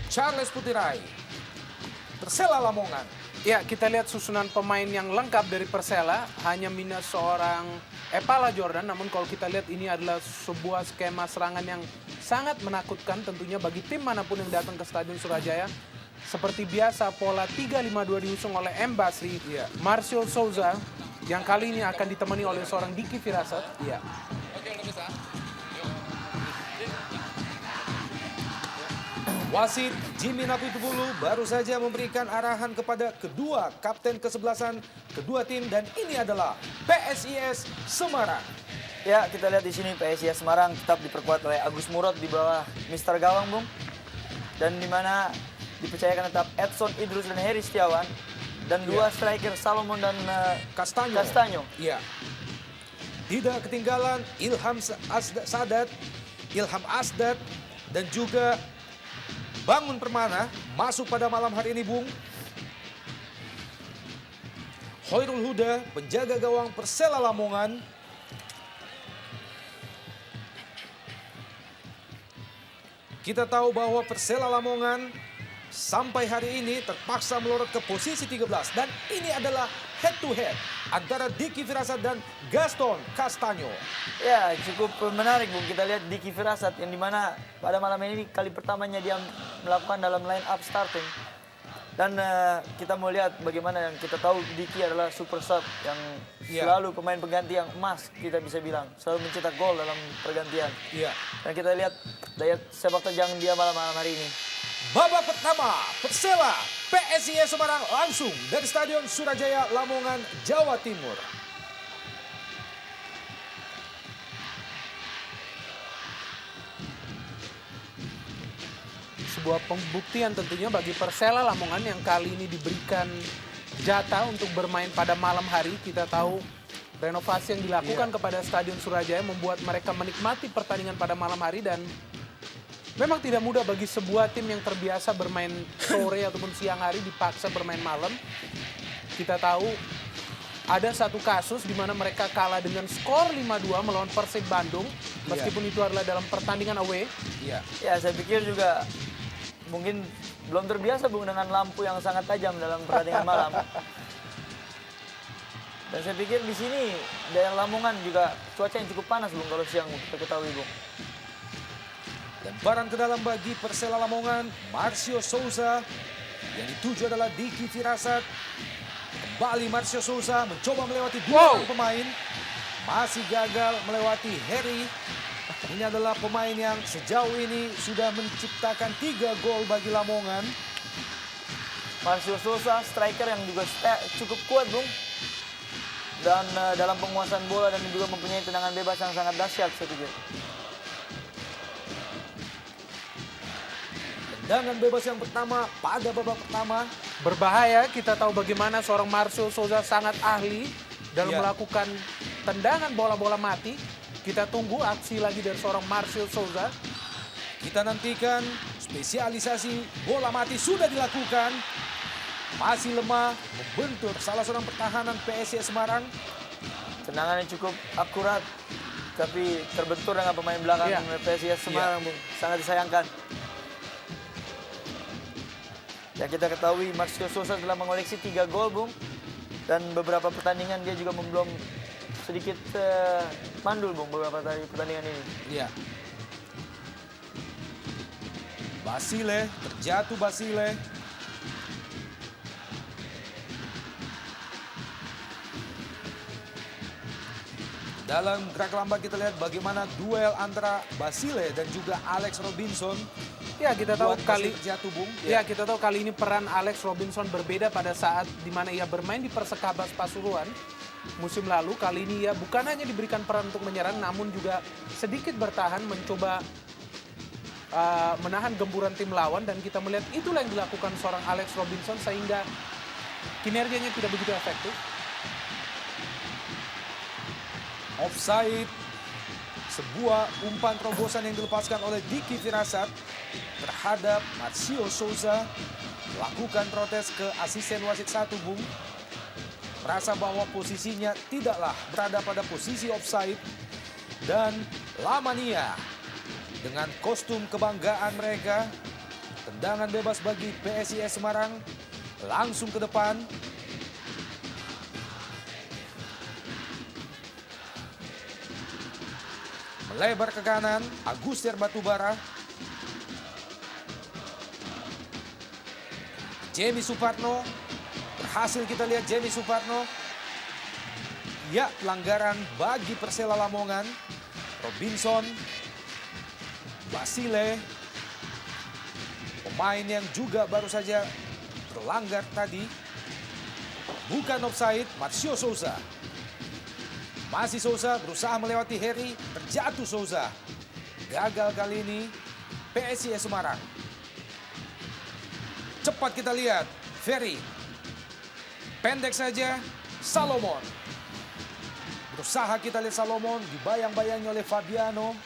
Charles Putirai, Persela Lamongan. Ya, kita lihat susunan pemain yang lengkap dari Persela, hanya minus seorang Epala Jordan, namun kalau kita lihat ini adalah sebuah skema serangan yang sangat menakutkan tentunya bagi tim manapun yang datang ke Stadion Surajaya. Seperti biasa, pola 3-5-2 diusung oleh M. Basri, Marcio Souza, yang kali ini akan ditemani oleh seorang Diki Firasat. Iya. Wasit Jimmy Napitupulu baru saja memberikan arahan kepada kedua kapten kesebelasan kedua tim dan ini adalah PSIS Semarang. Ya, kita lihat di sini PSIS Semarang tetap diperkuat oleh Agus Murad di bawah Mister Gawang, Bung. Dan di mana dipercayakan tetap Edson Idrus dan Heri Setiawan dan dua striker Salomon dan Castanyo. Iya. Tidak ketinggalan Ilham Asdad dan juga Bangun Permana masuk pada malam hari ini, Bung. Hoirul Huda, penjaga gawang Persela Lamongan. Kita tahu bahwa Persela Lamongan sampai hari ini terpaksa melorot ke posisi 13. Dan ini adalah head to head antara Diki Firasat dan Gaston Castanyo. Ya, cukup menarik, Bung. Kita lihat Diki Firasat yang dimana pada malam ini kali pertamanya dia melakukan dalam line up starting. Dan kita mau lihat bagaimana yang kita tahu Diki adalah super sub yang selalu pemain pengganti yang emas, kita bisa bilang. Selalu mencetak gol dalam pergantian. Iya. Dan kita lihat daya sepak terjang dia malam hari ini. Babak pertama, Persela PSIS Semarang langsung dari Stadion Surajaya, Lamongan, Jawa Timur. Sebuah pembuktian tentunya bagi Persela Lamongan yang kali ini diberikan jatah untuk bermain pada malam hari. Kita tahu renovasi yang dilakukan kepada Stadion Surajaya membuat mereka menikmati pertandingan pada malam hari dan memang tidak mudah bagi sebuah tim yang terbiasa bermain sore ataupun siang hari dipaksa bermain malam. Kita tahu ada satu kasus di mana mereka kalah dengan skor 5-2 melawan Persib Bandung. Meskipun itu adalah dalam pertandingan away. Iya. Ya, saya pikir juga mungkin belum terbiasa, Bung, dengan lampu yang sangat tajam dalam pertandingan malam. Dan saya pikir di sini daerah Lamongan juga cuaca yang cukup panas, Bung, kalau siang kita ketahui, Bung. Lemparan ke dalam bagi Persela Lamongan, Marcio Souza. Yang dituju adalah Diki Firasat. Kembali Marcio Souza mencoba melewati dua pemain. Masih gagal melewati Heri. Ini adalah pemain yang sejauh ini sudah menciptakan 3 gol bagi Lamongan. Marcio Souza, striker yang juga cukup kuat, Bung. Dan dalam penguasaan bola dan juga mempunyai tendangan bebas yang sangat dahsyat, saya pikir. Tendangan bebas yang pertama pada babak pertama. Berbahaya, kita tahu bagaimana seorang Marcio Souza sangat ahli dalam melakukan tendangan bola-bola mati. Kita tunggu aksi lagi dari seorang Marcio Souza. Kita nantikan spesialisasi bola mati sudah dilakukan. Masih lemah, membentur salah seorang pertahanan PSIS Semarang. Tendangannya cukup akurat, tapi terbentur dengan pemain belakang PSIS Semarang, Bung. Sangat disayangkan. Ya, kita ketahui Marcio Souza telah mengoleksi 3 gol, Bung. Dan beberapa pertandingan dia juga belum sedikit mandul, Bung, beberapa pertandingan ini. Iya. Basile, terjatuh Basile. Dalam gerak lambat kita lihat bagaimana duel antara Basile dan juga Alex Robinson. Ya, kita tahu kita tahu kali ini peran Alex Robinson berbeda pada saat dimana ia bermain di Persekabas Pasuruan musim lalu. Kali ini ia bukan hanya diberikan peran untuk menyerang, namun juga sedikit bertahan mencoba menahan gemburan tim lawan, dan kita melihat itulah yang dilakukan seorang Alex Robinson sehingga kinerjanya tidak begitu efektif. Offside, sebuah umpan terobosan yang dilepaskan oleh Diki Firasat terhadap Marcio Souza. Lakukan protes ke asisten wasit 1, Bung. Merasa bahwa posisinya tidaklah berada pada posisi offside. Dan Lamania dengan kostum kebanggaan mereka Tendangan bebas bagi PSIS Semarang. Langsung ke depan. Melebar ke kanan. Agustier Batubara. Jamie Suparno. Berhasil kita lihat Jamie Suparno. Ya, pelanggaran bagi Persela Lamongan. Robinson. Basile. Pemain yang juga baru saja terlanggar tadi. Bukan offside, Marcio Souza. Masih Souza berusaha melewati Heri, terjatuh Souza. Gagal kali ini PSIS Semarang. Cepat kita lihat, Ferry. Pendek saja, Salomon. Berusaha kita lihat Salomon, dibayang-bayangi oleh Fabiano.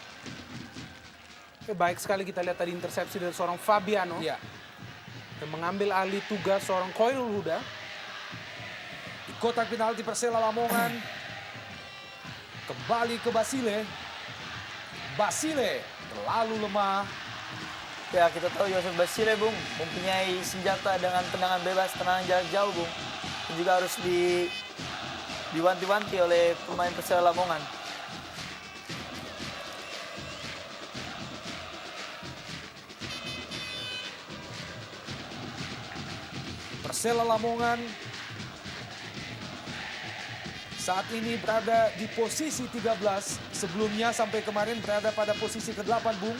Baik sekali kita lihat tadi intersepsi dari seorang Fabiano. Ya, Dan mengambil alih tugas seorang Khairul Huda. di kotak penalti Persela Lamongan. Kembali ke Basile. Basile terlalu lemah. Ya, kita tahu Yosef Basile, Bung, mempunyai senjata dengan tendangan bebas, tendangan jarak jauh, Bung. Dan juga harus diwanti-wanti oleh pemain Persela Lamongan. Persela Lamongan saat ini berada di posisi 13. Sebelumnya sampai kemarin berada pada posisi ke-8, Bung.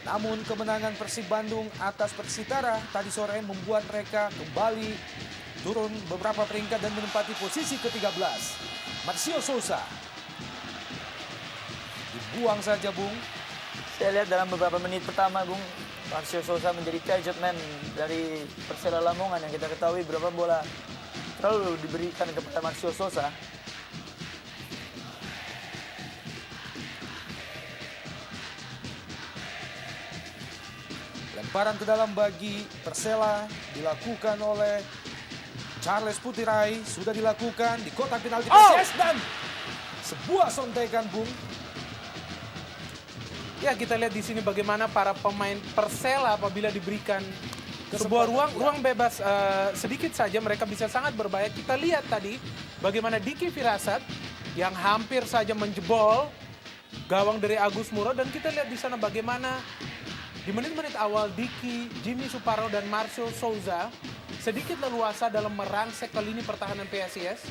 Namun kemenangan Persib Bandung atas Persitara tadi sore membuat mereka kembali turun beberapa peringkat dan menempati posisi ke-13. Marcio Souza. Dibuang saja, Bung. Saya lihat dalam beberapa menit pertama, Bung, Marcio Souza menjadi gadget man dari Persela Lamongan yang kita ketahui berapa bola terlalu diberikan kepada Marcio Souza. Lemparan ke dalam bagi Persela dilakukan oleh Charles Putirai. Sudah dilakukan di kotak penalti PSIS dan sebuah sontekan, Bung. Ya, kita lihat di sini bagaimana para pemain Persela apabila diberikan sebuah ruang bebas sedikit saja mereka bisa sangat berbahaya. Kita lihat tadi bagaimana Diki Firasat yang hampir saja menjebol gawang dari Agus Muro, dan kita lihat di sana bagaimana di menit-menit awal Diki, Jimmy Suparno dan Marcio Souza sedikit leluasa dalam merangsek ke lini pertahanan PSIS.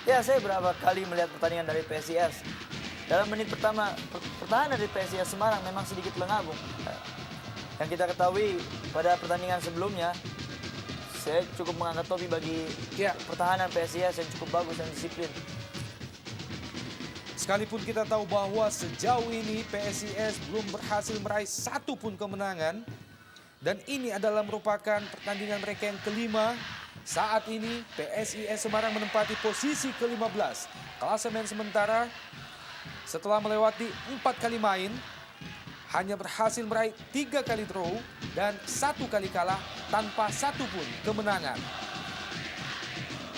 Ya, saya berapa kali melihat pertandingan dari PSIS. Dalam menit pertama, pertahanan dari PSIS Semarang memang sedikit lengah, Bung. Yang kita ketahui pada pertandingan sebelumnya, saya cukup mengangkat topi bagi pertahanan PSIS yang cukup bagus dan disiplin. Sekalipun kita tahu bahwa sejauh ini PSIS belum berhasil meraih satu pun kemenangan. Dan ini adalah merupakan pertandingan mereka yang kelima. Saat ini PSIS Semarang menempati posisi ke-15. Klasemen sementara setelah melewati 4 kali main, hanya berhasil meraih 3 kali draw dan 1 kali kalah tanpa satu pun kemenangan.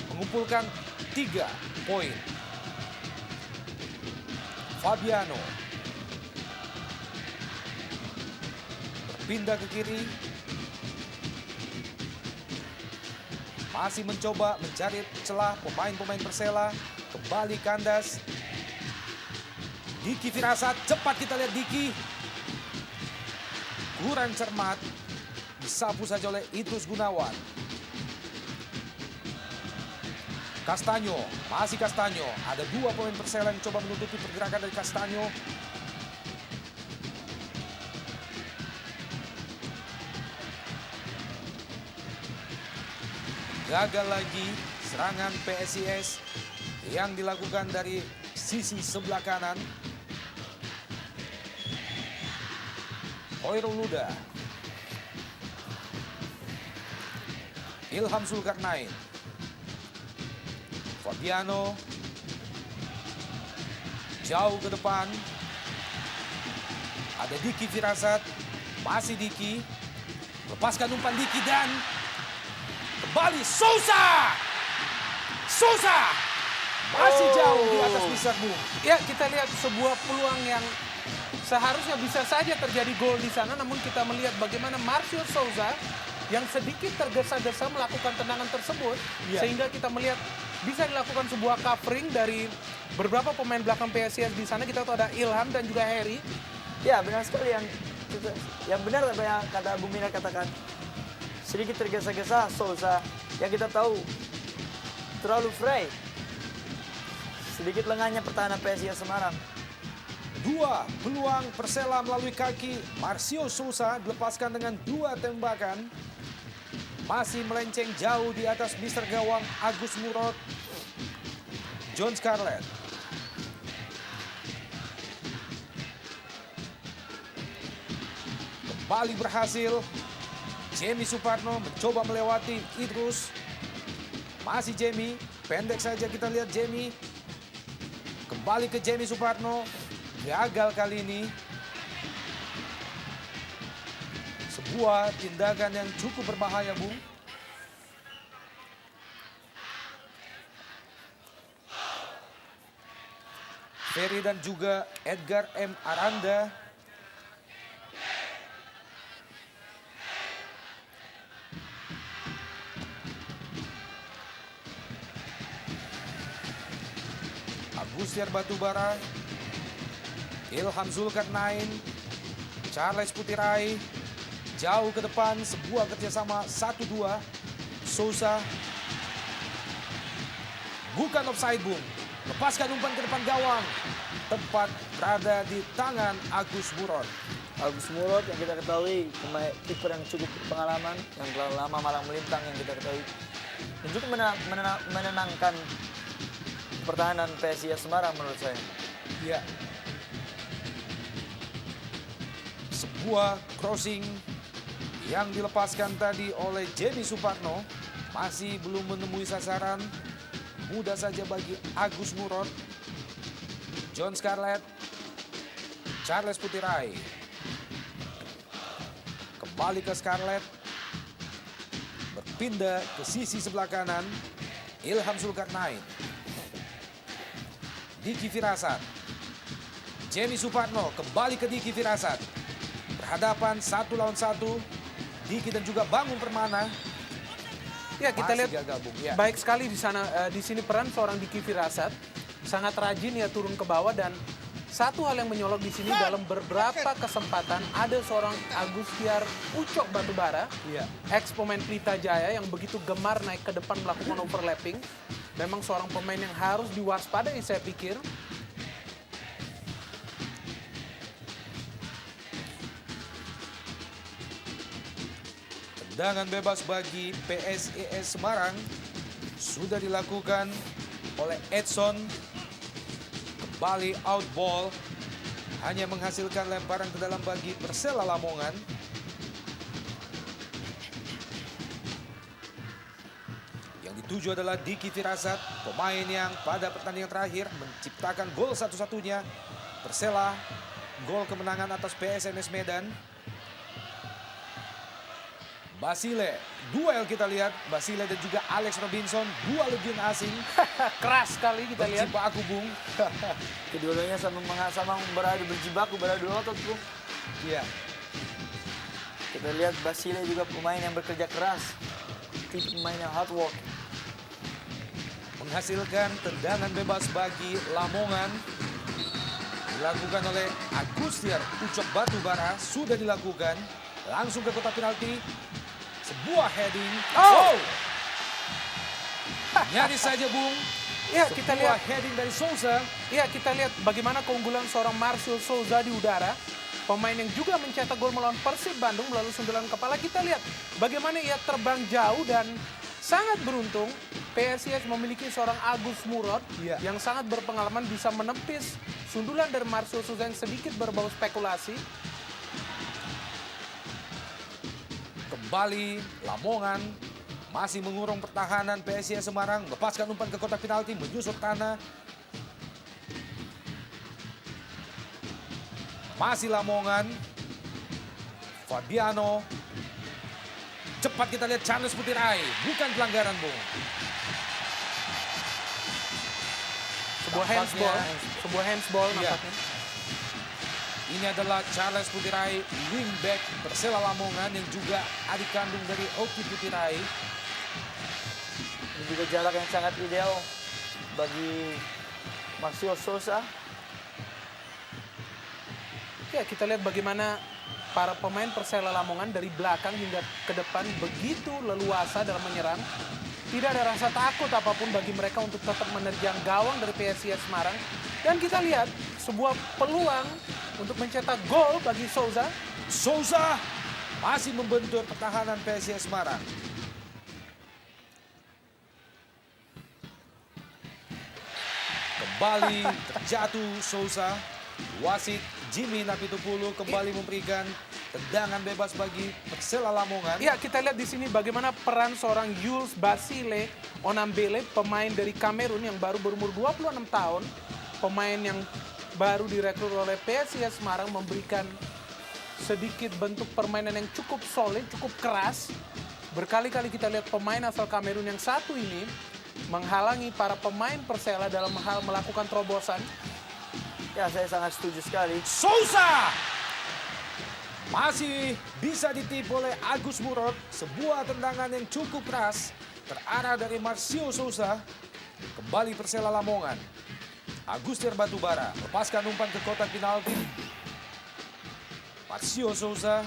Mengumpulkan 3 poin. Fabiano berpindah ke kiri. Masih mencoba mencari celah pemain-pemain Persela. Kembali kandas. Diki Firasat, cepat kita lihat Diki. Kurang cermat. Disapu saja oleh Idrus Gunawan. Castanyo, masih Castanyo. Ada 2 pemain Persela yang coba menutupi pergerakan dari Castanyo. Gagal lagi serangan PSIS yang dilakukan dari sisi sebelah kanan. Khairul Huda. Ilham Zulkarnain. Fabiano. Jauh ke depan. Ada Diki Firasat. Masih Diki. Lepaskan umpan Diki dan kembali Souza. Souza. Masih jauh di atas Bisar, Bung. Ya, kita lihat sebuah peluang yang seharusnya bisa saja terjadi gol di sana, namun kita melihat bagaimana Marcio Souza yang sedikit tergesa-gesa melakukan tendangan tersebut, sehingga kita melihat bisa dilakukan sebuah covering dari beberapa pemain belakang PSIS di sana. Kita tahu ada Ilham dan juga Harry. Ya, benar sekali yang benar apa yang kata Bung Mina katakan. Sedikit tergesa-gesa Souza yang kita tahu terlalu free. Sedikit lengahnya pertahanan PSIS Semarang. Dua peluang Persela melalui kaki Marcio Souza dilepaskan dengan 2 tembakan. Masih melenceng jauh di atas Mister Gawang Agus Murad. John Scarlett. Kembali berhasil. Jamie Suparno mencoba melewati Idrus. Masih Jamie. Pendek saja kita lihat Jamie. Kembali ke Jamie Suparno. Gagal kali ini. Sebuah tindakan yang cukup berbahaya, Bung. Ferry dan juga Edgar M. Aranda. Agustiar Batubara. Ilham Zulkarnain. Charles Putirai. Jauh ke depan, sebuah kerjasama 1-2. Souza. Bukan offside, Bung. Lepaskan umpan ke depan gawang. Tepat berada di tangan Agus Murad. Agus Murad yang kita ketahui pemain kiper yang cukup pengalaman, yang telah lama malang melintang yang kita ketahui. Dan juga menenangkan pertahanan PSIS Semarang menurut saya. Ya. Sebuah crossing yang dilepaskan tadi oleh Jamie Suparno masih belum menemui sasaran. Mudah saja bagi Agus Murad. John Scarlett. Charles Putirai. Kembali ke Scarlett. Berpindah ke sisi sebelah kanan. Ilham Zulkarnain. Diki Firasat. Jamie Suparno kembali ke Diki Firasat. Berhadapan 1 lawan 1. Diki dan juga Bangun Permana. Ya, kita Masih lihat gagal, Bung. Ya. baik sekali di sana, di sini peran seorang Diki Firasat. Sangat rajin ya turun ke bawah, dan satu hal yang menyolok di sini dalam beberapa kesempatan ada seorang Agustiar Ucok Batubara, Iya. ex pemain Pelita Jaya yang begitu gemar naik ke depan melakukan overlapping. Memang seorang pemain yang harus diwaspadai saya pikir. Tendangan bebas bagi PSIS Semarang sudah dilakukan oleh Edson. Kembali out ball, hanya menghasilkan lemparan ke dalam bagi Persela Lamongan. Yang dituju adalah Diki Firasat, pemain yang pada pertandingan terakhir menciptakan gol satu-satunya Persela, gol kemenangan atas PSMS Medan. Basile, duel kita lihat. Basile dan juga Alex Robinson, dua legion asing. Keras sekali kita lihat. Berjibaku, Bung. Keduanya sama beradu berjibaku, beradu otot, Bung. Iya. Kita lihat Basile juga pemain yang bekerja keras. Tipe pemain yang hard work. Menghasilkan tendangan bebas bagi Lamongan. Dilakukan oleh Agustiar Ucok Batubara. Sudah dilakukan. Langsung ke kotak penalti. Sebuah heading. Oh! Nyaris saja, Bung. Ya, kita Sebuah lihat. heading dari Souza. Ya, kita lihat bagaimana keunggulan seorang Marcio Souza di udara. Pemain yang juga mencetak gol melawan Persib Bandung melalui sundulan kepala. Kita lihat bagaimana ia terbang jauh dan sangat beruntung. PSIS memiliki seorang Agus Murad Iya. yang sangat berpengalaman, bisa menepis sundulan dari Marcio Souza yang sedikit berbau spekulasi. Kembali Lamongan masih mengurung pertahanan PSIS Semarang. Lepaskan umpan ke kotak penalti, menyusut tanah. Masih Lamongan. Fabiano. Cepat kita lihat Charles Putirai. Bukan pelanggaran, Bung. Sebuah Tampaknya- handsball, sebuah handsball Iya. nampaknya. Ini adalah Charles Putirai, wingback Persela Lamongan yang juga adik kandung dari Oki Putirai. Ini juga jarak yang sangat ideal bagi Marcio Souza. Ya, kita lihat bagaimana para pemain Persela Lamongan dari belakang hingga ke depan begitu leluasa dalam menyerang. Tidak ada rasa takut apapun bagi mereka untuk tetap menerjang gawang dari PSIS Semarang. Dan kita lihat sebuah peluang untuk mencetak gol bagi Souza. Souza masih membentur pertahanan PSIS Semarang. Kembali terjatuh Souza. Wasit Jimmy Napitupulu kembali memberikan tendangan bebas bagi Persela Lamongan. Ya, kita lihat di sini bagaimana peran seorang Jules Basile Onambele, pemain dari Kamerun yang baru berumur 26 tahun. Pemain yang baru direkrut oleh PSIS Semarang, memberikan sedikit bentuk permainan yang cukup solid, cukup keras. Berkali-kali kita lihat pemain asal Kamerun yang satu ini menghalangi para pemain Persela dalam hal melakukan terobosan. Ya, saya sangat setuju sekali. Souza masih bisa ditipu oleh Agus Murad. Sebuah tendangan yang cukup keras terarah dari Marcio Souza. Kembali Persela Lamongan. Agustier Batubara lepaskan umpan ke kotak penalti. Marcio Souza.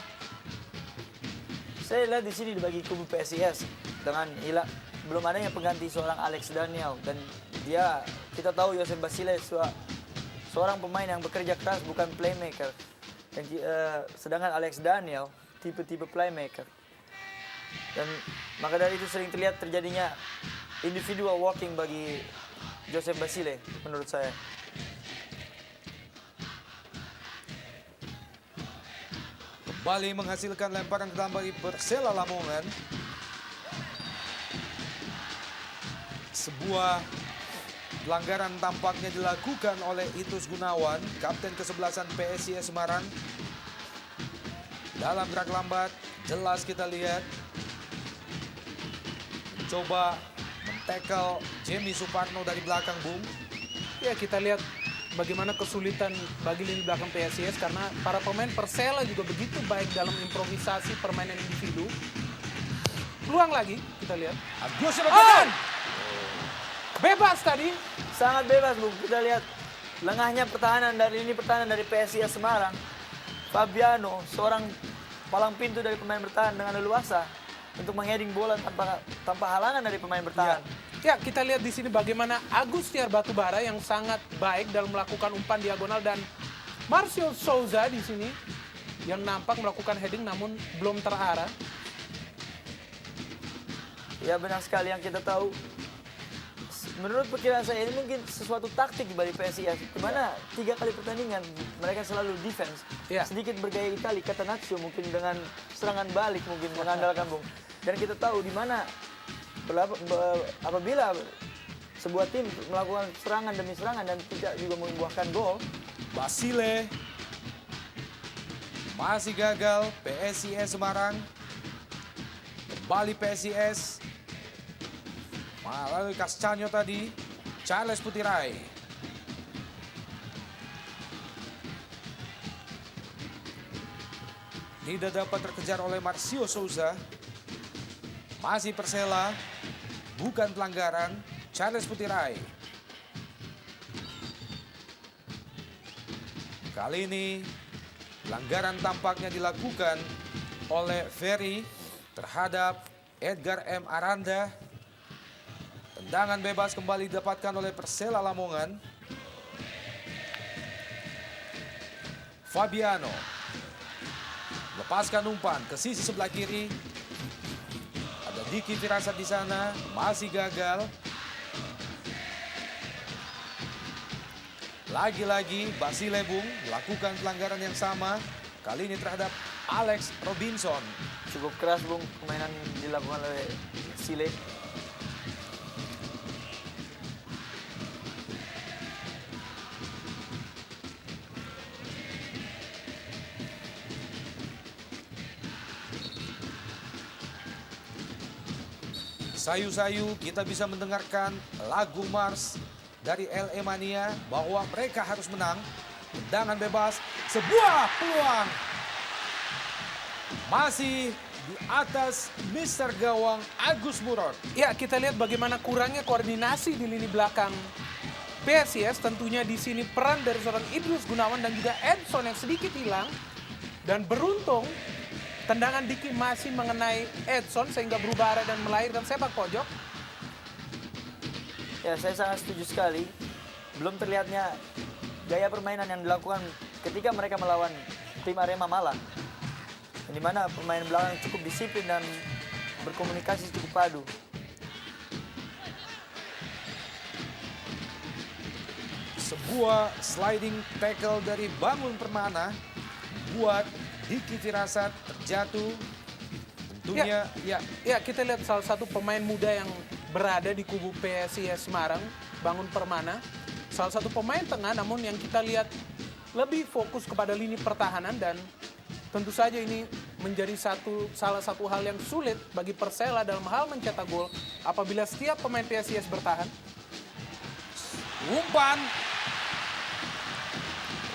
Saya lihat di sini bagi kubu PSIS dengan belum adanya pengganti seorang Alex Daniel, dan kita tahu Joseph Basile seorang pemain yang bekerja keras, bukan playmaker. Dan, sedangkan Alex Daniel tipe-tipe playmaker. Dan maka dari itu sering terlihat terjadinya individual walking bagi Joseph Basile menurut saya. Kembali menghasilkan lemparan ke dalam bagi Persela Lamongan. Sebuah pelanggaran tampaknya dilakukan oleh Itus Gunawan, kapten kesebelasan PSIS Semarang. Dalam gerak lambat, jelas kita lihat. Coba men-tackle Jamie Suparno dari belakang, Bung. Ya, kita lihat bagaimana kesulitan bagi lini belakang PSIS karena para pemain Persela juga begitu baik dalam improvisasi permainan individu. Peluang lagi, kita lihat. Agus Ramadan. Bebas tadi. Sangat bebas, Bung. Kita lihat lengahnya lini pertahanan dari PSIS Semarang. Fabiano, seorang palang pintu dari pemain bertahan dengan leluasa untuk mengheading bola tanpa halangan dari pemain bertahan. Ya, kita lihat di sini bagaimana Agustier Batubara yang sangat baik dalam melakukan umpan diagonal, dan Marcio Souza di sini yang nampak melakukan heading namun belum terarah. Ya, benar sekali yang kita tahu. Menurut perkiraan saya ini mungkin sesuatu taktik dari PSIS. Di mana 3 kali pertandingan mereka selalu defense. Ya. Sedikit bergaya Itali, Catenaccio mungkin dengan serangan balik mungkin mengandalkan, Bung. Dan kita tahu di mana apabila sebuah tim melakukan serangan demi serangan dan tidak juga membuahkan gol. Basile masih gagal. PSIS Semarang. Kembali PSIS. Melalui Cascanyo tadi. Charles Putirai. Tidak dapat terkejar oleh Marcio Souza. Masih Persela. Bukan pelanggaran. Charles Putirai. Kali ini pelanggaran tampaknya dilakukan oleh Ferry terhadap Edgar M. Aranda. Tendangan bebas kembali didapatkan oleh Persela Lamongan. Fabiano lepaskan umpan ke sisi sebelah kiri. Ada Diki Firasat di sana, masih gagal. Lagi-lagi Basile, Bung, melakukan pelanggaran yang sama. Kali ini terhadap Alex Robinson. Cukup keras, Bung, permainan dilakukan oleh Sile. Sayu-sayu kita bisa mendengarkan lagu Mars dari LA Mania bahwa mereka harus menang. Tendangan bebas Sebuah peluang. Masih di atas Mr. Gawang Agus Murad. Ya, kita lihat bagaimana kurangnya koordinasi di lini belakang PSIS. Tentunya di sini peran dari seorang Idrus Gunawan dan juga Edson yang sedikit hilang. Dan beruntung tendangan Diki masih mengenai Edson sehingga berubah arah dan melahirkan sepak pojok. Ya, saya sangat setuju sekali. Belum terlihatnya gaya permainan yang dilakukan ketika mereka melawan tim Arema Malang. Di mana pemain belakang cukup disiplin dan berkomunikasi cukup padu. Sebuah sliding tackle dari Bangun Permana buat Diki Firasat terjatuh. Tentunya Ya, kita lihat salah satu pemain muda yang berada di kubu PSIS Semarang, Bangun Permana. Salah satu pemain tengah, namun yang kita lihat lebih fokus kepada lini pertahanan dan tentu saja ini menjadi salah satu hal yang sulit bagi Persela dalam hal mencetak gol apabila setiap pemain PSIS bertahan. umpan.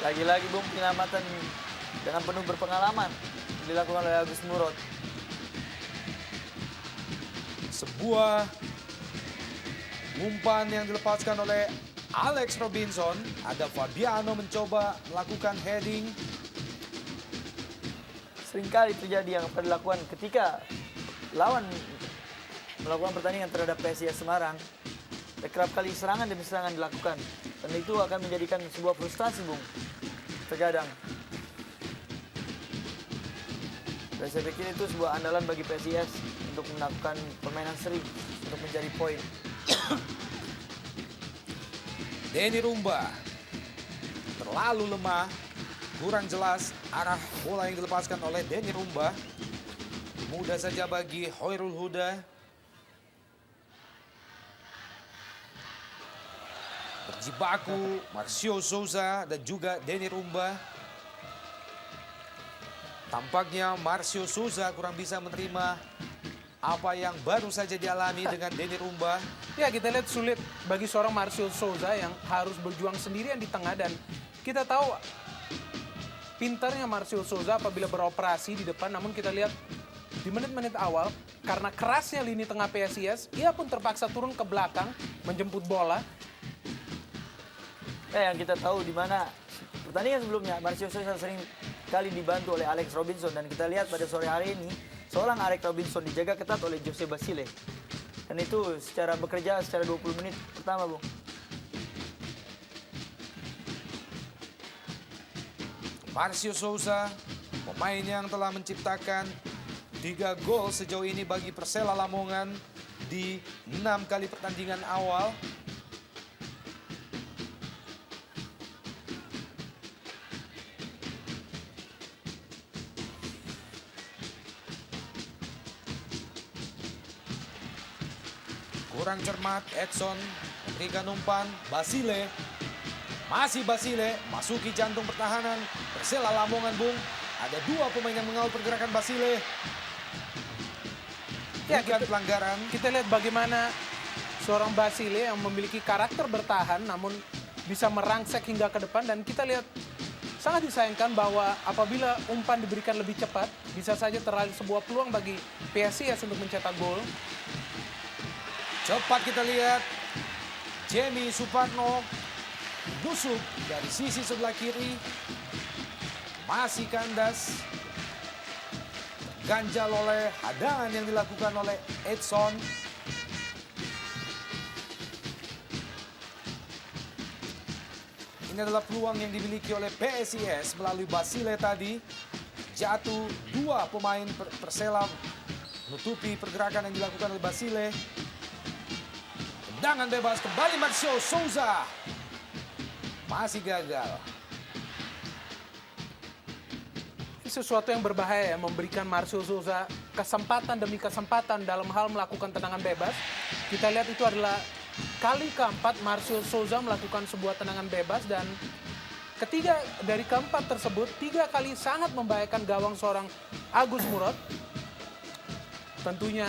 Lagi-lagi Bung, penyelamatan dengan penuh berpengalaman dilakukan oleh Agus Murad. Sebuah umpan yang dilepaskan oleh Alex Robinson. Ada Fabiano mencoba melakukan heading. Seringkali terjadi yang pernah dilakukan ketika lawan melakukan pertandingan terhadap PSIS Semarang. Kerap kali serangan demi serangan dilakukan. Dan itu akan menjadikan sebuah frustasi, Bung. Terkadang. Dan saya pikir itu sebuah andalan bagi PSIS untuk melakukan permainan seri untuk mencari poin. Denny Rumba terlalu lemah, kurang jelas arah bola yang dilepaskan oleh Denny Rumba. Mudah saja bagi Hoirul Huda. Berjibaku Marcio Souza dan juga Denny Rumba. Tampaknya Marcio Souza kurang bisa menerima apa yang baru saja dialami dengan Denny Rumba. Ya, kita lihat sulit bagi seorang Marcio Souza yang harus berjuang sendirian di tengah dan kita tahu pintarnya Marcio Souza apabila beroperasi di depan, namun kita lihat di menit-menit awal karena kerasnya lini tengah PSIS, ia pun terpaksa turun ke belakang menjemput bola. Ya, yang kita tahu di mana pertandingan sebelumnya Marcio Souza sering kali dibantu oleh Alex Robinson dan kita lihat pada sore hari ini seorang Alex Robinson dijaga ketat oleh Jose Basile. Dan itu secara bekerja secara 20 menit pertama, Bung. Marcio Souza, pemain yang telah menciptakan 3 gol sejauh ini bagi Persela Lamongan di 6 kali pertandingan awal. Kurang cermat, Edson memberikan umpan, Basile. Masih Basile, masuki jantung pertahanan Persela Lamongan, Bung. Ada 2 pemain yang mengawal pergerakan Basile. Ya, Bukan pelanggaran. Kita lihat bagaimana seorang Basile yang memiliki karakter bertahan namun bisa merangsek hingga ke depan dan kita lihat sangat disayangkan bahwa apabila umpan diberikan lebih cepat bisa saja terlalu sebuah peluang bagi PSIS untuk mencetak gol. Cepat kita lihat Jamie Suparno busuk dari sisi sebelah kiri. Masih kandas. Ganjal oleh hadangan yang dilakukan oleh Edson. Ini adalah peluang yang dimiliki oleh PSIS melalui Basile tadi. Jatuh 2 pemain Persela menutupi pergerakan yang dilakukan oleh Basile. Tendangan bebas kembali Marcio Souza. Masih gagal. Ini sesuatu yang berbahaya ya, memberikan Marcio Souza kesempatan demi kesempatan dalam hal melakukan tendangan bebas. Kita lihat itu adalah kali keempat Marcio Souza melakukan sebuah tendangan bebas dan ketiga dari keempat tersebut 3 kali sangat membahayakan gawang seorang Agus Murad. Tentunya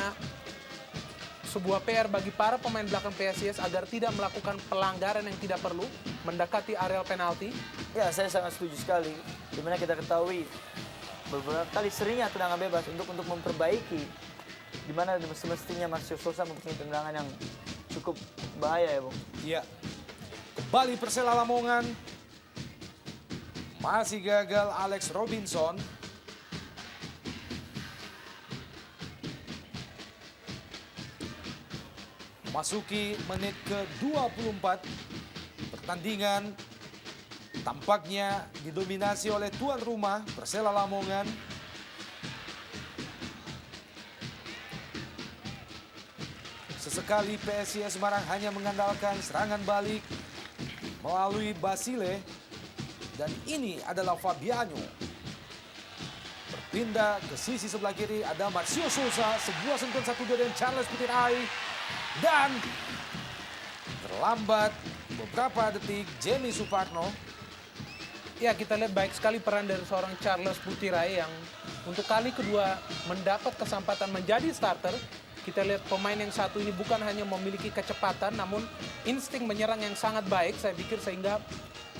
sebuah PR bagi para pemain belakang PSIS agar tidak melakukan pelanggaran yang tidak perlu mendekati areal penalti. Ya, saya sangat setuju sekali. Dimana kita ketahui beberapa kali seringnya tendangan bebas untuk memperbaiki. Dimana semestinya Marcio Sousa mempunyai tendangan yang cukup bahaya ya, Bung. Iya. Kembali Persela Lamongan. Masih gagal Alex Robinson. Masuki menit ke-24. Pertandingan tampaknya didominasi oleh tuan rumah Persela Lamongan. Sesekali PSIS Semarang hanya mengandalkan serangan balik melalui Basile. Dan ini adalah Fabiano. Berpindah ke sisi sebelah kiri ada Marcio Sousa. Sebuah sentuhan 1-2 dengan Charles Putirai. Dan terlambat beberapa detik Jamie Suparno. Ya, kita lihat baik sekali peran dari seorang Charles Putirai yang untuk kali kedua mendapat kesempatan menjadi starter. Kita lihat pemain yang satu ini bukan hanya memiliki kecepatan, namun insting menyerang yang sangat baik, saya pikir, sehingga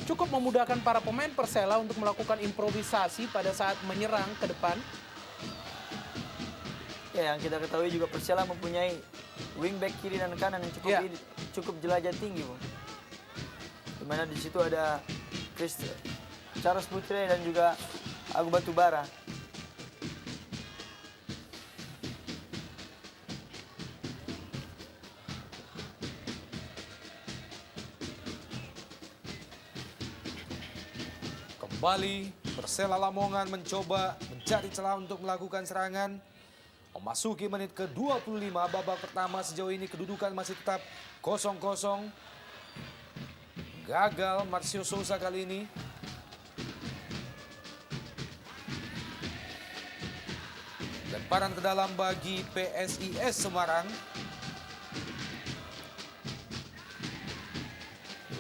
cukup memudahkan para pemain Persela untuk melakukan improvisasi pada saat menyerang ke depan. Ya, yang kita ketahui juga Persela mempunyai wingback kiri dan kanan yang cukup jelajah tinggi, Bung. Dimana di situ ada Charles Putirai dan juga Agu Batubara. Kembali Persela Lamongan mencoba mencari celah untuk melakukan serangan. Memasuki menit ke-25 babak pertama, sejauh ini kedudukan masih tetap 0-0. Gagal Marcio Sousa kali ini. Lemparan ke dalam bagi PSIS Semarang.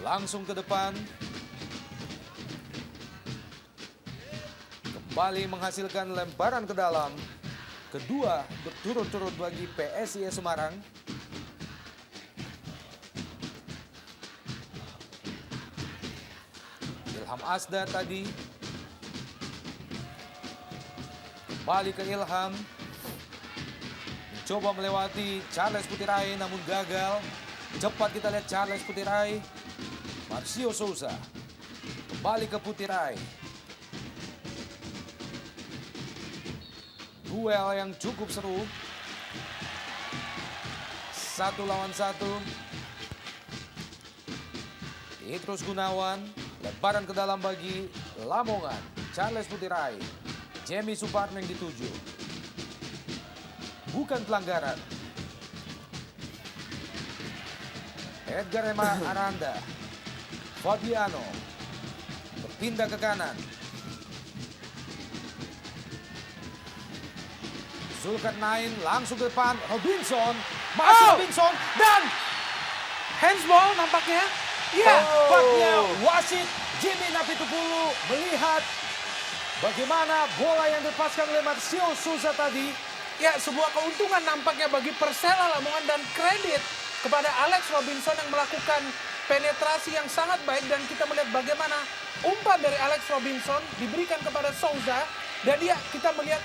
Langsung ke depan. Kembali menghasilkan lemparan ke dalam. Kedua berturut-turut bagi PSIS Semarang. Ilham Asda tadi. Kembali ke Ilham. Mencoba melewati Charles Putirai namun gagal. Cepat kita lihat Charles Putirai. Marcio Sousa. Kembali ke Putirai. Duel yang cukup seru. 1 lawan 1. Petrus Gunawan. Lemparan ke dalam bagi Lamongan. Charles Putirai. Jamie Suparno yang dituju. Bukan pelanggaran. Edgar Ema Aranda. Fabiano. Berpindah ke kanan. Zulkarnain langsung ke depan. Robinson. Masih Robinson. Dan Handsball nampaknya. Iya. tampaknya wasit Jimmy Napitupulu melihat bagaimana bola yang dilepaskan oleh Marcio Sousa tadi. Ya, sebuah keuntungan nampaknya bagi Persela Lamongan dan kredit kepada Alex Robinson yang melakukan penetrasi yang sangat baik, dan kita melihat bagaimana umpan dari Alex Robinson diberikan kepada Sousa dan dia kita melihat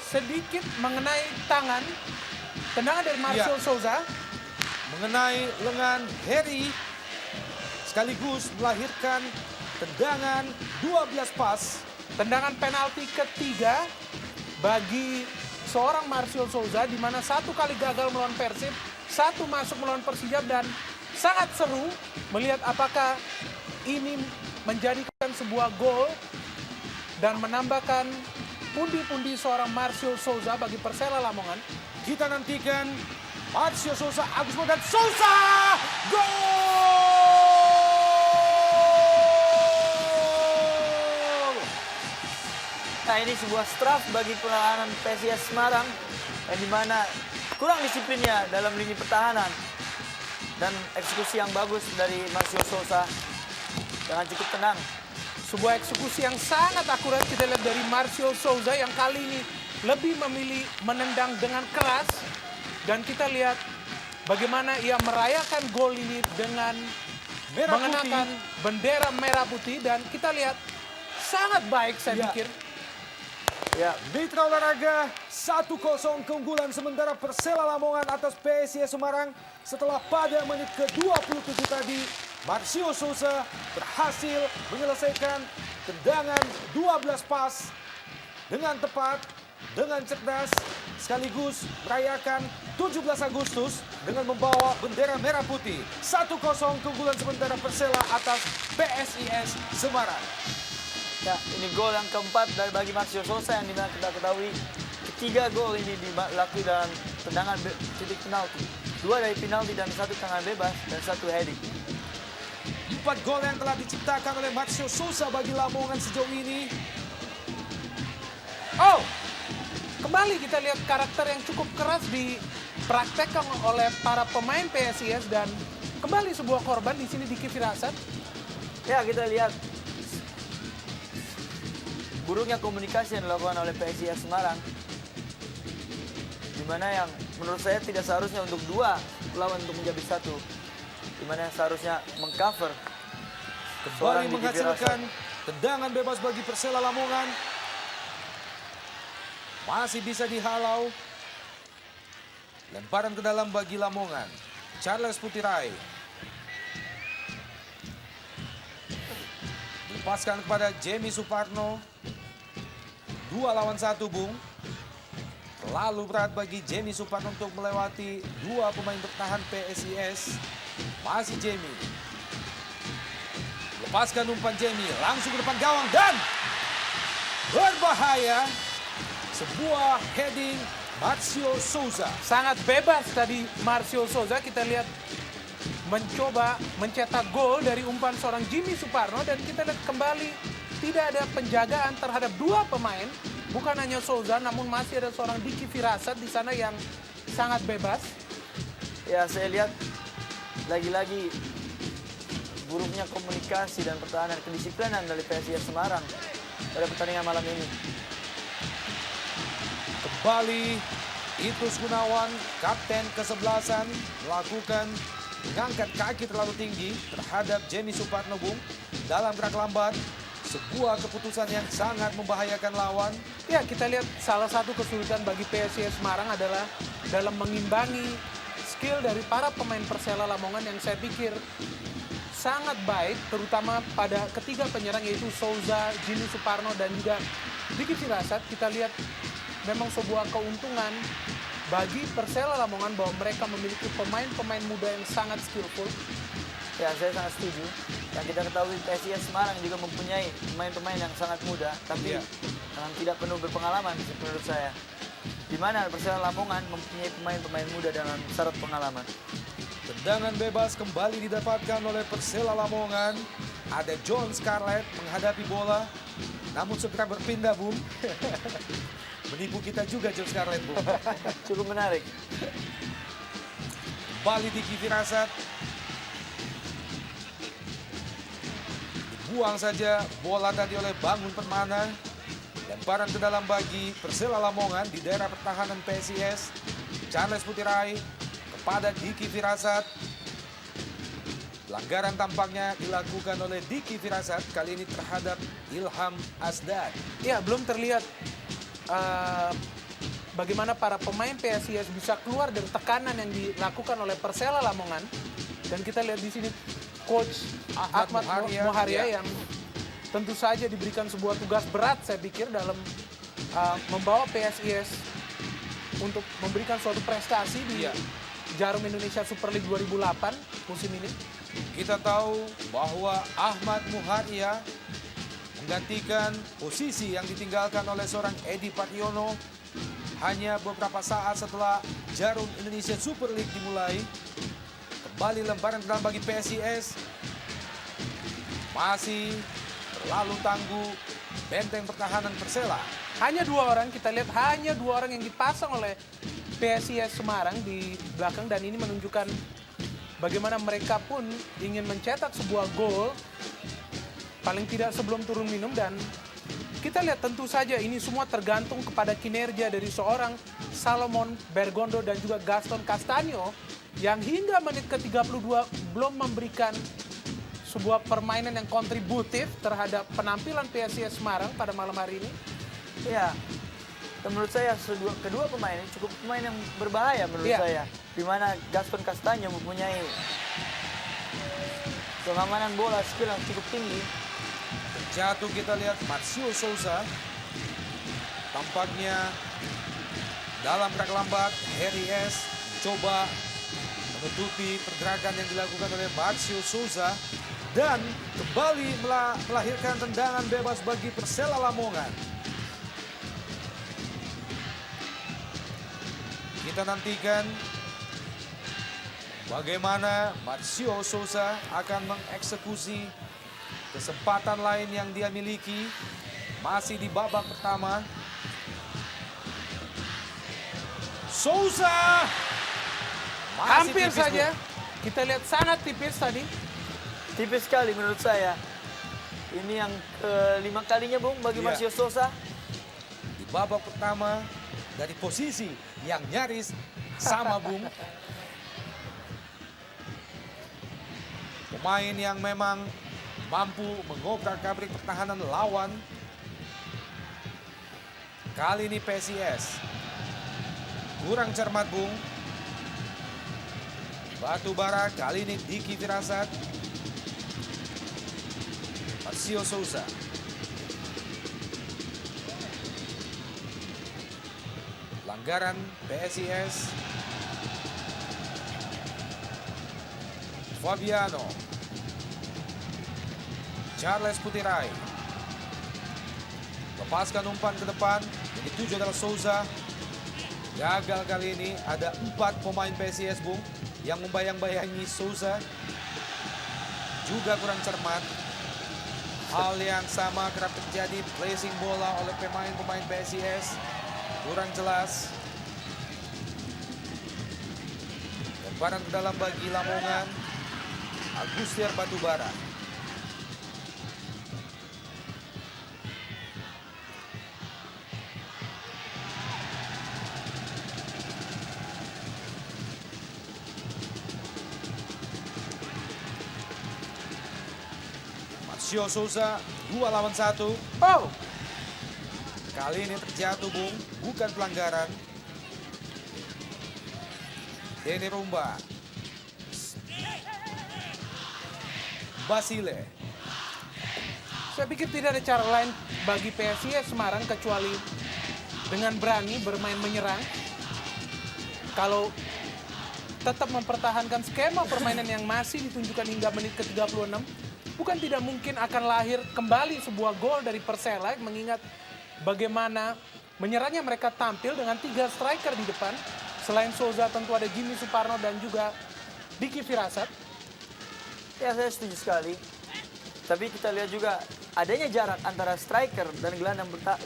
sedikit mengenai tangan. Tendangan dari Marcio Sousa Mengenai lengan Harry sekaligus melahirkan tendangan 12 pas. tendangan penalti ketiga bagi seorang Marcio Sousa, di mana satu kali gagal melawan Persib, satu masuk melawan Persijap, dan sangat seru melihat apakah ini menjadikan sebuah gol dan menambahkan pundi-pundi seorang Marcio Sousa bagi Persela Lamongan. Kita nantikan Marcio Sousa, Agus Mo dan Sousa! Gol! Nah, ini sebuah straf bagi pertahanan PSIS Semarang yang dimana kurang disiplinnya dalam lini pertahanan, dan eksekusi yang bagus dari Marcio Sousa dengan cukup tenang. Sebuah eksekusi yang sangat akurat kita lihat dari Marcio Sousa yang kali ini lebih memilih menendang dengan keras, dan kita lihat bagaimana ia merayakan gol ini dengan merah mengenakan bendera merah putih dan kita lihat sangat baik saya Ya. pikir. Ya, Mitra olahraga 1-0 keunggulan sementara Persela Lamongan atas PSIS Semarang setelah pada menit ke-27 tadi Marcio Souza berhasil menyelesaikan tendangan 12 pas dengan tepat, dengan cerdas, sekaligus merayakan 17 Agustus dengan membawa bendera merah putih. 1-0 keunggulan sementara Persela atas PSIS Semarang. ya, ini gol yang keempat dari bagi Marcio Souza yang dimana kita ketahui ketiga gol ini dilalui dalam tendangan titik penalti. 2 dari penalti dan 1 tendangan bebas dan 1 heading. 4 gol yang telah diciptakan oleh Marcio Souza bagi Lamongan sejauh ini. Oh, kembali kita lihat karakter yang cukup keras dipraktekkan oleh para pemain PSIS dan kembali sebuah korban di sini Diki Firasat. Ya, kita lihat buruknya komunikasi yang dilakukan oleh PSIS Semarang, di mana yang menurut saya tidak seharusnya untuk 2 lawan untuk menjadi 1, di mana seharusnya mengcover Kembali seorang Diki menghasilkan Firasat. tendangan bebas bagi Persela Lamongan. Masih bisa dihalau. Lemparan ke dalam bagi Lamongan. Charles Putirai. Dilepaskan kepada Jamie Suparno. 2 lawan 1, Bung. Terlalu berat bagi Jamie Suparno untuk melewati 2 pemain bertahan PSIS. Masih Jamie. Lepaskan umpan Jamie, langsung ke depan gawang dan berbahaya. Sebuah heading Marcio Souza. Sangat bebas tadi Marcio Souza, kita lihat mencoba mencetak gol dari umpan seorang Jimmy Suparno dan kita lihat kembali tidak ada penjagaan terhadap 2 pemain, bukan hanya Souza namun masih ada seorang Diki Firasat di sana yang sangat bebas. Ya, saya lihat lagi-lagi buruknya komunikasi dan pertahanan kedisiplinan dari PSIS Semarang pada pertandingan malam ini. Kembali Itus Gunawan, kapten kesebelasan, melakukan mengangkat kaki terlalu tinggi terhadap Jamie Suparno, Bung, dalam gerak lambat. Sebuah keputusan yang sangat membahayakan lawan. Ya, kita lihat salah satu kesulitan bagi PSIS Semarang adalah dalam mengimbangi skill dari para pemain Persela Lamongan yang saya pikir sangat baik, terutama pada ketiga penyerang yaitu Souza, Jimmy Suparno, dan juga Diki Firasat. Kita lihat memang sebuah keuntungan bagi Persela Lamongan bahwa mereka memiliki pemain-pemain muda yang sangat skillful. Ya, saya sangat setuju. Yang kita ketahui PSIS Semarang juga mempunyai pemain-pemain yang sangat muda, tapi Iya. yang tidak penuh berpengalaman menurut saya. Di mana Persela Lamongan mempunyai pemain-pemain muda dengan syarat pengalaman. Tendangan bebas kembali didapatkan oleh Persela Lamongan. Ada John Scarlett menghadapi bola, namun segera berpindah, Bung. Menipu kita juga John Scarlett, Bung. Cukup menarik. Kembali Diki Firasat. Dibuang saja bola tadi oleh Bangun Permana. Lemparan ke dalam bagi Persela Lamongan di daerah pertahanan PSIS. Charles Putirai kepada Diki Firasat. Pelanggaran tampaknya dilakukan oleh Diki Firasat kali ini terhadap Ilham Asdad. Ya, belum terlihat bagaimana para pemain PSIS bisa keluar dari tekanan yang dilakukan oleh Persela Lamongan. Dan kita lihat di sini Coach Ahmad Moharia ya. yang tentu saja diberikan sebuah tugas berat saya pikir dalam membawa PSIS untuk memberikan suatu prestasi di Iya. Jarum Indonesia Super League 2008 musim ini. Kita tahu bahwa Ahmad Muharia menggantikan posisi yang ditinggalkan oleh seorang Edi Pationo hanya beberapa saat setelah Jarum Indonesia Super League dimulai. Kembali lemparan dalam bagi PSIS. Masih terlalu tangguh benteng pertahanan Persela. Hanya 2 orang, kita lihat hanya 2 orang yang dipasang oleh PSIS Semarang di belakang dan ini menunjukkan bagaimana mereka pun ingin mencetak sebuah gol paling tidak sebelum turun minum dan kita lihat tentu saja ini semua tergantung kepada kinerja dari seorang Salomon Bergondo dan juga Gaston Castanyo yang hingga menit ke-32 belum memberikan sebuah permainan yang kontributif terhadap penampilan PSIS Semarang pada malam hari ini? Ya, dan menurut saya kedua pemain ini cukup pemain yang berbahaya menurut saya. Di mana Gaston Castaño mempunyai pengamanan bola skill yang cukup tinggi. Jatuh kita lihat Marcio Souza. Tampaknya dalam gerak lambat, Harry S. coba menutupi pergerakan yang dilakukan oleh Marcio Souza. Dan kembali melahirkan tendangan bebas bagi Persela Lamongan. Kita nantikan bagaimana Marcio Souza akan mengeksekusi kesempatan lain yang dia miliki. Masih di babak pertama. Souza masih Hampir tipis, saja. Bung. Kita lihat sangat tipis tadi. Tipis sekali menurut saya. Ini yang kelima kalinya Bung bagi Iya. Marcio Souza. Di babak pertama dari posisi yang nyaris sama, Bung. Pemain yang memang mampu mengobrak-abrik pertahanan lawan. Kali ini PSIS kurang cermat, Bung. Batu bara kali ini Diki Firasat. Marcio Souza. Pelanggaran PSIS. Fabiano. Charles Putirai. Lepaskan umpan ke depan. Yang dituju adalah Souza. Gagal kali ini. Ada 4 pemain PSIS, Bung, yang membayang-bayangi Souza. Juga kurang cermat. Hal yang sama kerap terjadi, placing bola oleh pemain-pemain PSIS. Kurang jelas. Lemparan ke dalam bagi Lamongan. Agustiar Batubara. Marcio Souza 2 lawan 1. Oh, Kali ini terjatuh, Bung, bukan pelanggaran. Denny Rumba. Basile. saya pikir tidak ada cara lain bagi PSIS Semarang kecuali dengan berani bermain menyerang. Kalau tetap mempertahankan skema permainan yang masih ditunjukkan hingga menit ke-36, bukan tidak mungkin akan lahir kembali sebuah gol dari Persela, mengingat bagaimana menyerangnya mereka tampil dengan 3 striker di depan. Selain Souza tentu ada Jimmy Suparno dan juga Diki Firasat. Ya, saya setuju sekali. Tapi kita lihat juga adanya jarak antara striker dan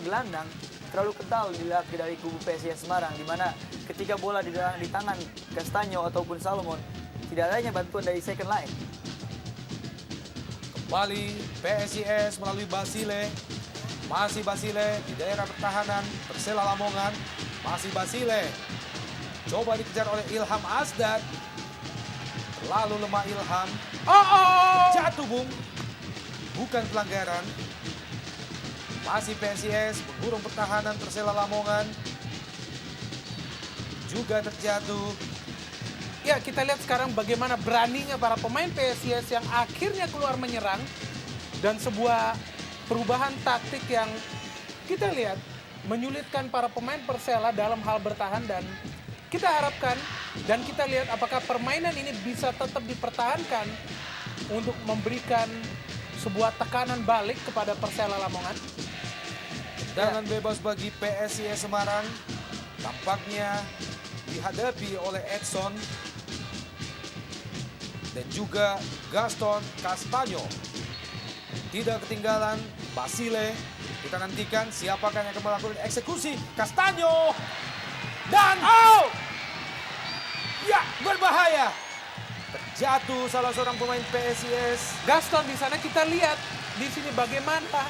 gelandang terlalu kental dilihat dari kubu PSIS Semarang, di mana ketika bola di tangan Castaño ataupun Salomon, tidak adanya bantuan dari second line. Kembali PSIS melalui Basile. Masih Basile di daerah pertahanan Persela Lamongan. Masih Basile. Coba dikejar oleh Ilham Asdad. Lalu lemah Ilham. Oh! Jatuh, Bung. Bukan pelanggaran. Masih PSIS mengurung pertahanan Persela Lamongan. Juga terjatuh. Ya, kita lihat sekarang bagaimana beraninya para pemain PSIS yang akhirnya keluar menyerang. Dan sebuah perubahan taktik yang kita lihat menyulitkan para pemain Persela dalam hal bertahan. Dan kita harapkan dan kita lihat apakah permainan ini bisa tetap dipertahankan untuk memberikan sebuah tekanan balik kepada Persela Lamongan. Tendangan bebas bagi PSIS Semarang. Tampaknya dihadapi oleh Edson dan juga Gaston Castaño. Tidak ketinggalan Basile. Kita nantikan siapakah yang akan melakukan eksekusi. Castaño. Dan ya, berbahaya. Terjatuh salah seorang pemain PSIS. Gaston di sana kita lihat di sini bagaimana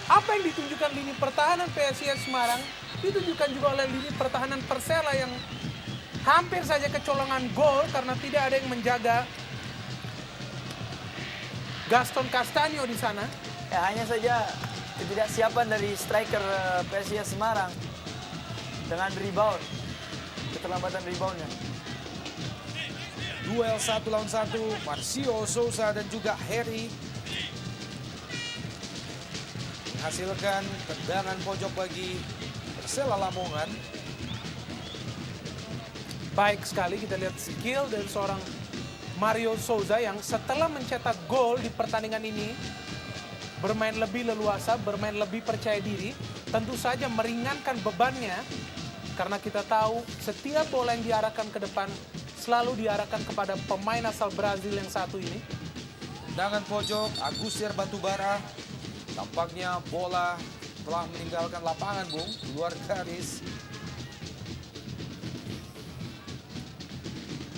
apa yang ditunjukkan lini pertahanan PSIS Semarang ditunjukkan juga oleh lini pertahanan Persela yang hampir saja kecolongan gol karena tidak ada yang menjaga. Gaston Castanio di sana. Ya, hanya saja ketidaksiapan dari striker PSIS Semarang dengan rebound, keterlambatan reboundnya. Duel 1 lawan 1, Marcio Souza dan juga Harry menghasilkan tendangan pojok bagi Persela Lamongan. Baik sekali kita lihat skill dari seorang Mario Souza yang setelah mencetak gol di pertandingan ini bermain lebih leluasa, bermain lebih percaya diri, tentu saja meringankan bebannya karena kita tahu setiap bola yang diarahkan ke depan selalu diarahkan kepada pemain asal Brazil yang satu ini. Tendangan pojok Agustiar Batubara. Tampaknya bola telah meninggalkan lapangan, Bung, luar garis.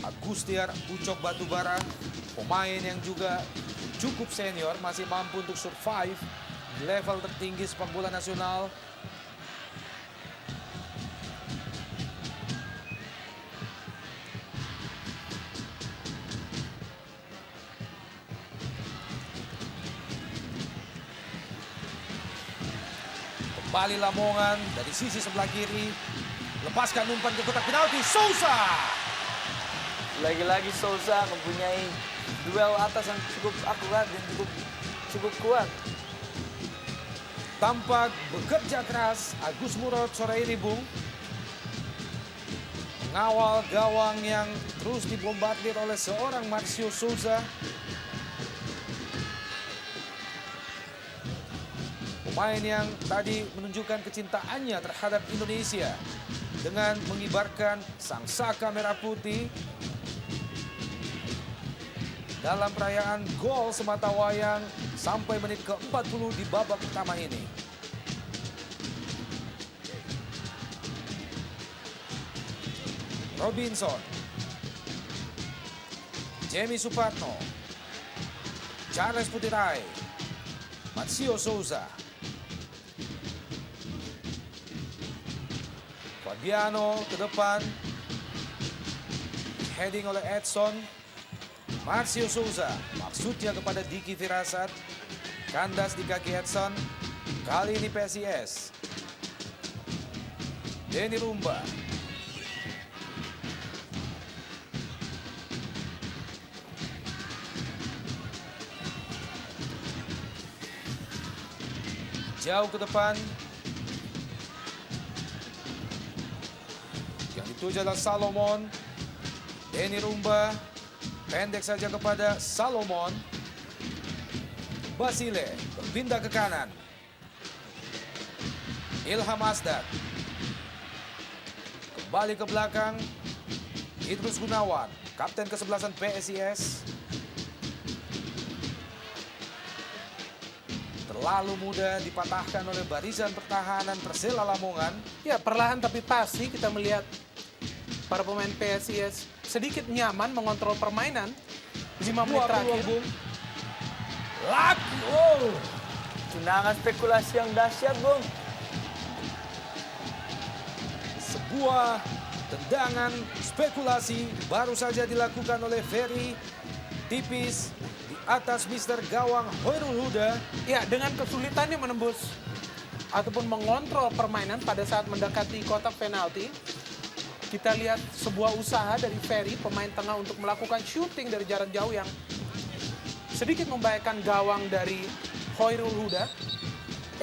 Agustiar Ucok Batubara, pemain yang juga cukup senior, masih mampu untuk survive di level tertinggi sepak bola nasional. Kembali Lamongan dari sisi sebelah kiri. Lepaskan umpan ke kotak penalti. Souza. Lagi-lagi Souza mempunyai duel atas yang cukup akurat dan cukup kuat. Tampak bekerja keras Agus Murad sore ini, Bung. Mengawal gawang yang terus dibombardir oleh seorang Marcio Souza. Pemain yang tadi menunjukkan kecintaannya terhadap Indonesia dengan mengibarkan sangsaka merah putih dalam perayaan gol sematawayang sampai menit ke-40 di babak pertama ini. Robinson, Jamie Suparno, Charles Putirai, Marcio Souza, Fabiano ke depan, heading oleh Edson. Marcio Souza, maksudnya kepada Diki Firasat, kandas di kaki Edson, kali ini PSIS. Denny Rumba. Jauh ke depan. Yang dituju adalah Salomon. Denny Rumba. Pendek saja kepada Salomon. Basile berpindah ke kanan. Ilham Asdad. Kembali ke belakang. Idrus Gunawan, kapten kesebelasan PSIS. Terlalu mudah dipatahkan oleh barisan pertahanan Persela Lamongan. Ya, perlahan tapi pasti kita melihat para pemain PSIS sedikit nyaman mengontrol permainan 5 menit terakhir. Laki, oh. Tendangan spekulasi yang dahsyat, Bung. Sebuah tendangan spekulasi baru saja dilakukan oleh Ferry, tipis di atas Mister Gawang Hoirul Huda. Ya, dengan kesulitannya menembus ataupun mengontrol permainan pada saat mendekati kotak penalti. Kita lihat sebuah usaha dari Ferry, pemain tengah, untuk melakukan shooting dari jarak jauh yang sedikit membahayakan gawang dari Hoirul Huda.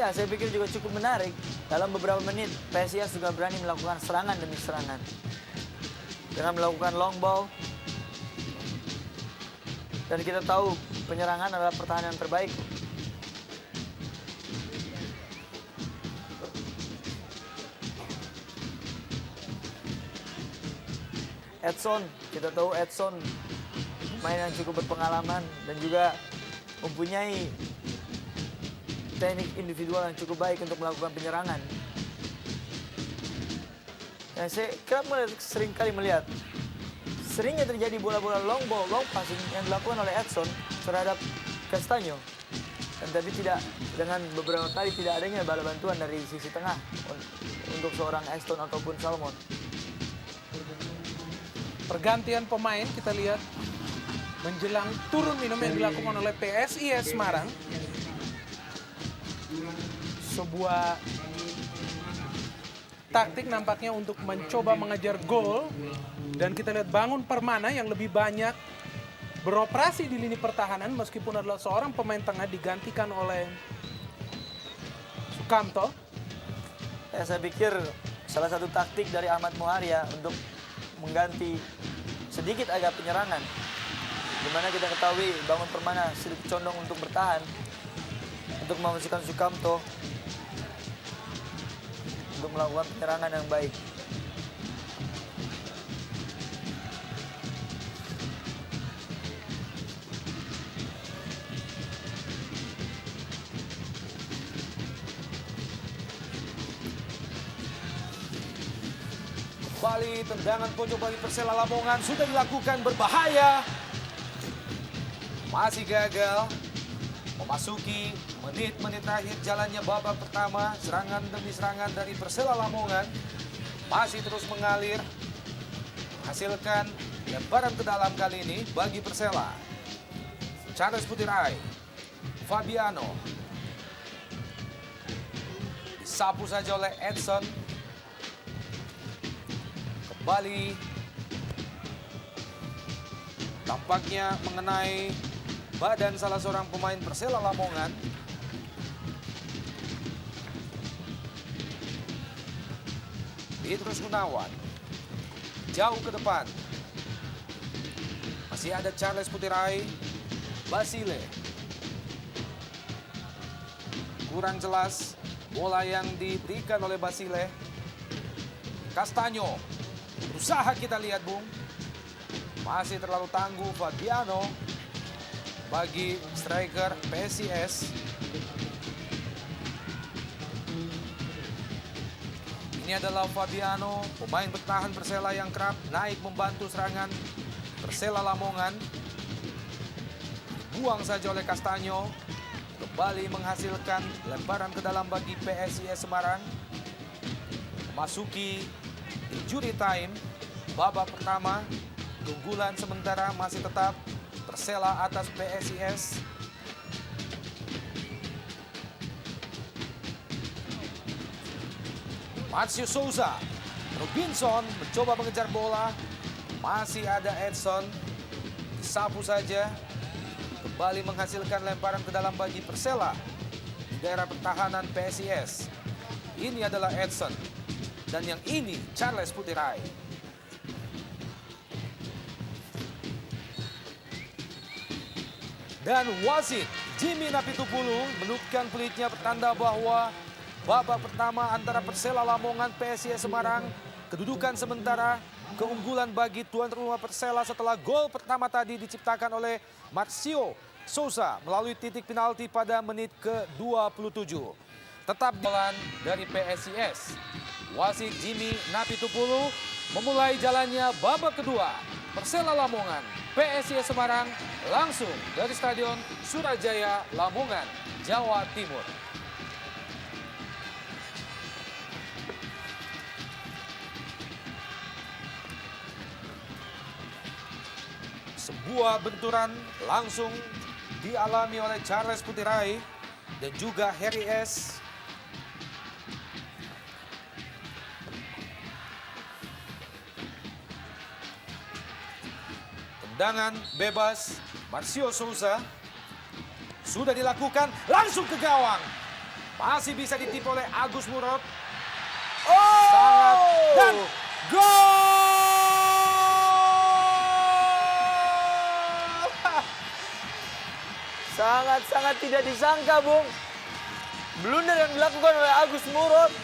Ya, saya pikir juga cukup menarik. Dalam beberapa menit, PSIS juga berani melakukan serangan demi serangan. Dengan melakukan long ball. Dan kita tahu penyerangan adalah pertahanan terbaik. Edson, kita tahu Edson pemain yang cukup berpengalaman dan juga mempunyai teknik individual yang cukup baik untuk melakukan penyerangan. Dan saya sering kali melihat seringnya terjadi bola-bola long ball, long passing yang dilakukan oleh Edson terhadap Castanio. Dan tapi tidak, dengan beberapa kali tidak adanya bala bantuan dari sisi tengah untuk seorang Edson ataupun Salmon. Pergantian pemain kita lihat. menjelang turun minum yang dilakukan oleh PSIS Semarang. Sebuah taktik nampaknya untuk mencoba mengejar gol. Dan kita lihat Bangun Permana yang lebih banyak beroperasi di lini pertahanan meskipun adalah seorang pemain tengah digantikan oleh Sukamto. Ya, saya pikir salah satu taktik dari Ahmad Muharia untuk mengganti sedikit agak penyerangan. Dimana kita ketahui Bangun Permana sedikit condong untuk bertahan. Untuk memasukkan Sukamto untuk melakukan penyerangan yang baik. Kembali tendangan pojok bagi Persela Lamongan sudah dilakukan, berbahaya. Masih gagal. Memasuki menit-menit akhir jalannya babak pertama, serangan demi serangan dari Persela Lamongan masih terus mengalir, hasilkan lemparan ke dalam kali ini bagi Persela. Charles Putirai, Fabiano, disapu saja oleh Edson. Kembali tampaknya mengenai badan salah seorang pemain Persela Lamongan. Petrus Gunawan jauh ke depan. Masih ada Charles Putirai, Basile. Kurang jelas bola yang diberikan oleh Basile. Castanyo. Berusaha, kita lihat Bung. Masih terlalu tangguh Fabiano bagi striker PSIS. Ini adalah Fabiano, pemain bertahan Persela yang kerap naik membantu serangan Persela Lamongan. Buang saja oleh Castanyo. Kembali menghasilkan lemparan ke dalam bagi PSIS Semarang. Memasuki injury time babak pertama. Keunggulan sementara masih tetap Persela atas PSIS. Marcio Souza, Robinson mencoba mengejar bola. Masih ada Edson. Disapu saja. Kembali menghasilkan lemparan ke dalam bagi Persela di daerah pertahanan PSIS. Ini adalah Edson. Dan yang ini Charles Putirai. Dan wasit Jimmy Napitupulu menutupkan pelitnya, pertanda bahwa babak pertama antara Persela Lamongan PSIS Semarang, kedudukan sementara keunggulan bagi tuan rumah Persela setelah gol pertama tadi diciptakan oleh Marcio Souza melalui titik penalti pada menit ke-27. Tetap jalan dari PSIS. Wasit Jimmy Napitupulu memulai jalannya babak kedua. Persela Lamongan, PSIS Semarang langsung dari Stadion Surajaya, Lamongan, Jawa Timur. Sebuah benturan langsung dialami oleh Charles Putirai dan juga Harry S. Tendangan bebas Marcio Souza sudah dilakukan, langsung ke gawang. Masih bisa ditipu oleh Agus Murad. Sangat, dan gol! Sangat-sangat tidak disangka, Bung. Blunder yang dilakukan oleh Agus Murad.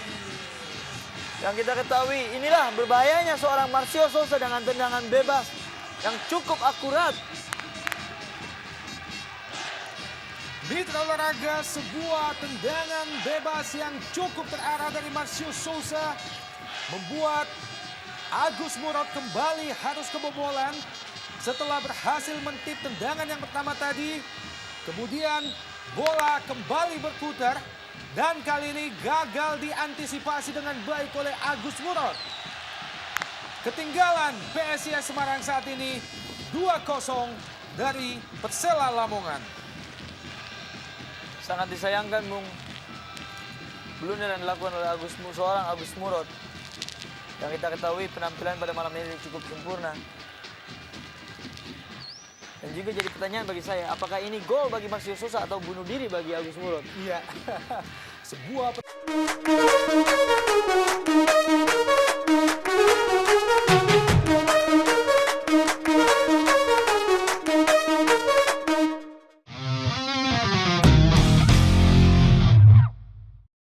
Yang kita ketahui, inilah berbahayanya seorang Marcio Souza dengan tendangan bebas yang cukup akurat. Mitra olahraga, sebuah tendangan bebas yang cukup terarah dari Marcio Souza membuat Agus Murad kembali harus kebobolan setelah berhasil mentip tendangan yang pertama tadi. Kemudian bola kembali berputar dan kali ini gagal diantisipasi dengan baik oleh Agus Murad. Ketinggalan PSIS Semarang saat ini 2-0 dari Persela Lamongan. Sangat disayangkan, Bung. Blunder yang dilakukan oleh seorang Agus Murad. Yang kita ketahui penampilan pada malam ini cukup sempurna. Dan juga jadi pertanyaan bagi saya, apakah ini gol bagi Marcio Souza atau bunuh diri bagi Agus Murad? Iya. Sebuah